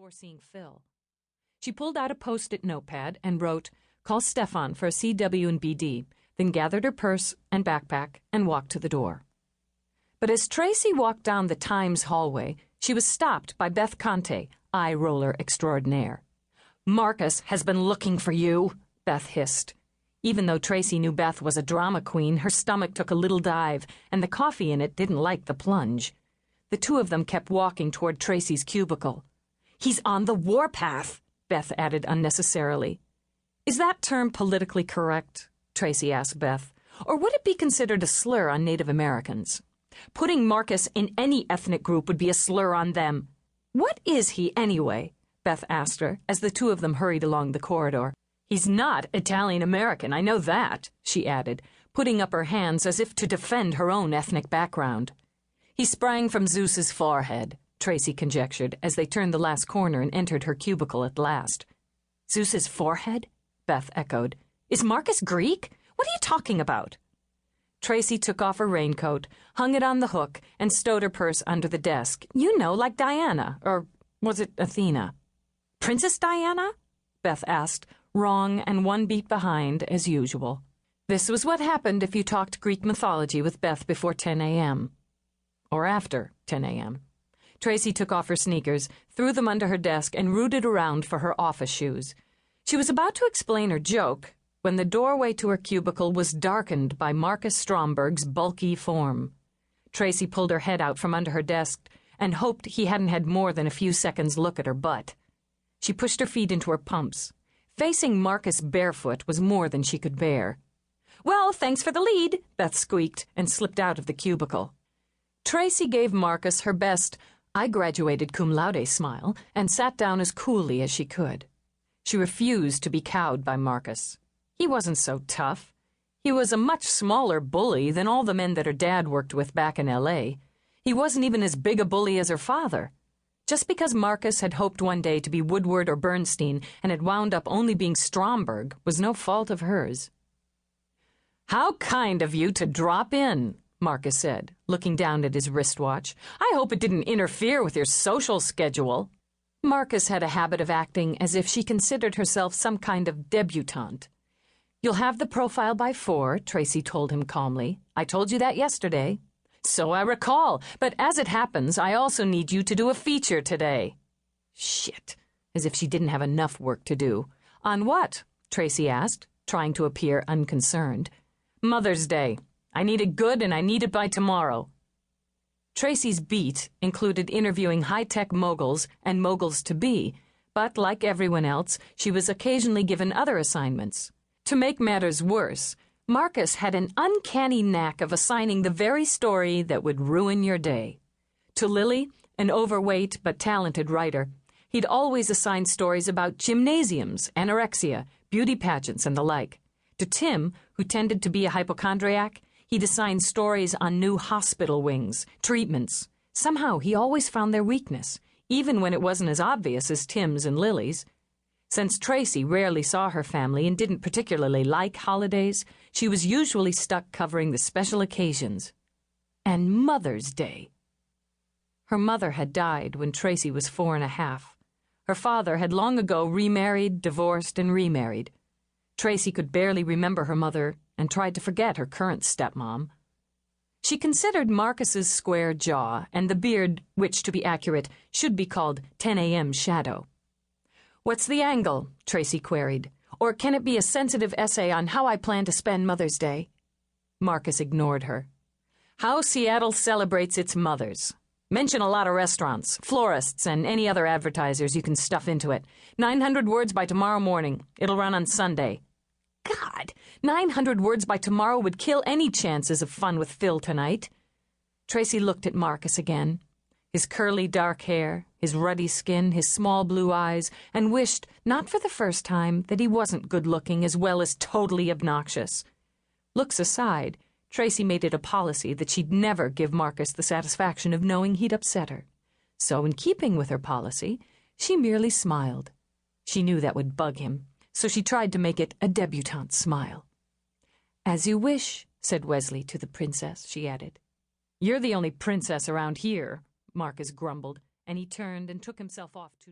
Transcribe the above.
before seeing Phil. She pulled out a post-it notepad and wrote, "Call Stefan for a CW and BD," then gathered her purse and backpack and walked to the door. But as Tracie walked down the Times hallway, she was stopped by Beth Conte, eye-roller extraordinaire. "Marcus has been looking for you," Beth hissed. Even though Tracie knew Beth was a drama queen, her stomach took a little dive, and the coffee in it didn't like the plunge. The two of them kept walking toward Tracie's cubicle. "He's on the warpath," Beth added unnecessarily. "Is that term politically correct?" Tracie asked Beth. "Or would it be considered a slur on Native Americans? Putting Marcus in any ethnic group would be a slur on them." "What is he, anyway?" Beth asked her as the two of them hurried along the corridor. "He's not Italian-American, I know that," she added, putting up her hands as if to defend her own ethnic background. "He sprang from Zeus's forehead," Tracie conjectured as they turned the last corner and entered her cubicle at last. "Zeus's forehead?" Beth echoed. "Is Marcus Greek? What are you talking about?" Tracie took off her raincoat, hung it on the hook, and stowed her purse under the desk. "You know, like Diana, or was it Athena?" "Princess Diana?" Beth asked, wrong and one beat behind, as usual. This was what happened if you talked Greek mythology with Beth before 10 a.m. Or after 10 a.m. Tracie took off her sneakers, threw them under her desk, and rooted around for her office shoes. She was about to explain her joke when the doorway to her cubicle was darkened by Marcus Stromberg's bulky form. Tracie pulled her head out from under her desk and hoped he hadn't had more than a few seconds' look at her butt. She pushed her feet into her pumps. Facing Marcus barefoot was more than she could bear. "Well, thanks for the lead," Beth squeaked and slipped out of the cubicle. Tracie gave Marcus her best "I graduated cum laude" smile and sat down as coolly as she could. She refused to be cowed by Marcus. He wasn't so tough. He was a much smaller bully than all the men that her dad worked with back in L.A. He wasn't even as big a bully as her father. Just because Marcus had hoped one day to be Woodward or Bernstein and had wound up only being Stromberg was no fault of hers. "How kind of you to drop in," Marcus said, looking down at his wristwatch. "I hope it didn't interfere with your social schedule." Marcus had a habit of acting as if she considered herself some kind of debutante. "You'll have the profile by 4, Tracie told him calmly. "I told you that yesterday." "So I recall, but as it happens, I also need you to do a feature today." Shit, as if she didn't have enough work to do. "On what?" Tracie asked, trying to appear unconcerned. "Mother's Day. I need it good and I need it by tomorrow." Tracie's beat included interviewing high-tech moguls and moguls-to-be, but like everyone else, she was occasionally given other assignments. To make matters worse, Marcus had an uncanny knack of assigning the very story that would ruin your day. To Lily, an overweight but talented writer, he'd always assigned stories about gymnasiums, anorexia, beauty pageants, and the like. To Tim, who tended to be a hypochondriac, he'd assigned stories on new hospital wings, treatments. Somehow he always found their weakness, even when it wasn't as obvious as Tim's and Lily's. Since Tracie rarely saw her family and didn't particularly like holidays, she was usually stuck covering the special occasions. And Mother's Day. Her mother had died when Tracie was 4 1/2. Her father had long ago remarried, divorced, and remarried. Tracie could barely remember her mother and tried to forget her current stepmom. She considered Marcus's square jaw and the beard, which, to be accurate, should be called 10 a.m. shadow. "What's the angle?" Tracie queried. "Or can it be a sensitive essay on how I plan to spend Mother's Day?" Marcus ignored her. "How Seattle celebrates its mothers. Mention a lot of restaurants, florists, and any other advertisers you can stuff into it. 900 words by tomorrow morning. It'll run on Sunday." God, 900 words by tomorrow would kill any chances of fun with Phil tonight. Tracie looked at Marcus again. His curly dark hair, his ruddy skin, his small blue eyes, and wished, not for the first time, that he wasn't good-looking as well as totally obnoxious. Looks aside, Tracie made it a policy that she'd never give Marcus the satisfaction of knowing he'd upset her. So in keeping with her policy, she merely smiled. She knew that would bug him, so she tried to make it a debutante smile. "As you wish," said Wesley to the princess, she added. "You're the only princess around here," Marcus grumbled, and he turned and took himself off to